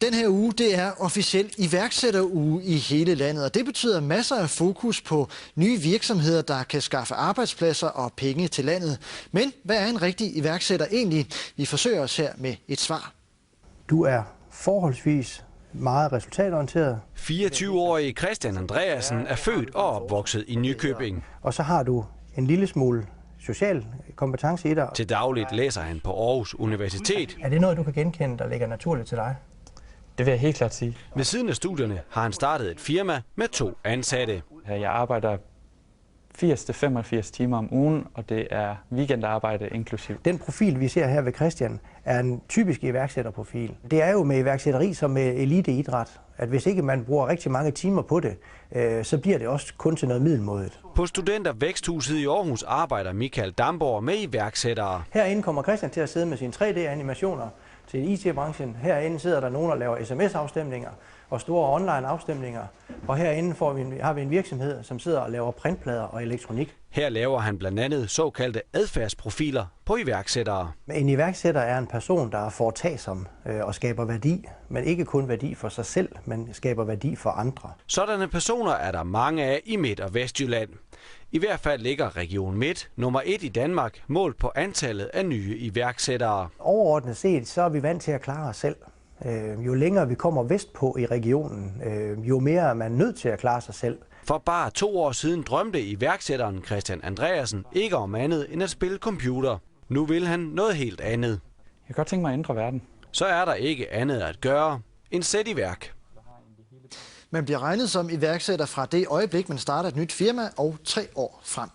Den her uge, det er officiel iværksætteruge i hele landet, og det betyder masser af fokus på nye virksomheder, der kan skaffe arbejdspladser og penge til landet. Men hvad er en rigtig iværksætter egentlig? Vi forsøger os her med et svar. Du er forholdsvis meget resultatorienteret. 24-årige Christian Andreasen er født og opvokset i Nykøbing. Og så har du en lille smule social kompetence i dig. Til dagligt læser han på Aarhus Universitet. Er det noget, du kan genkende, der ligger naturligt til dig? Det vil jeg helt klart sige. Ved siden af studierne har han startet et firma med 2 ansatte. Jeg arbejder 80-85 timer om ugen, og det er weekendarbejde inklusiv. Den profil, vi ser her ved Christian, er en typisk iværksætterprofil. Det er jo med iværksætteri som med eliteidræt, at hvis ikke man bruger rigtig mange timer på det, så bliver det også kun til noget middelmådigt. På Studentervæksthuset i Aarhus arbejder Michael Damborg med iværksættere. Herinde kommer Christian til at sidde med sine 3D-animationer til IT-branchen. Herinde sidder der nogen, der laver sms-afstemninger og store online-afstemninger. Og herinde har vi en virksomhed, som sidder og laver printplader og elektronik. Her laver han blandt andet såkaldte adfærdsprofiler på iværksættere. En iværksætter er en person, der er foretagsom og skaber værdi, men ikke kun værdi for sig selv, men skaber værdi for andre. Sådanne personer er der mange af i Midt- og Vestjylland. I hvert fald ligger Region Midt nummer 1 i Danmark målt på antallet af nye iværksættere. Overordnet set, så er vi vant til at klare os selv. Jo længere vi kommer vestpå i regionen, jo mere er man nødt til at klare sig selv. For bare 2 år siden drømte iværksætteren Christian Andreasen ikke om andet end at spille computer. Nu vil han noget helt andet. Jeg kan godt tænke mig at ændre verden. Så er der ikke andet at gøre end sætte i værk. Man bliver regnet som iværksætter fra det øjeblik, man starter et nyt firma og 3 år frem.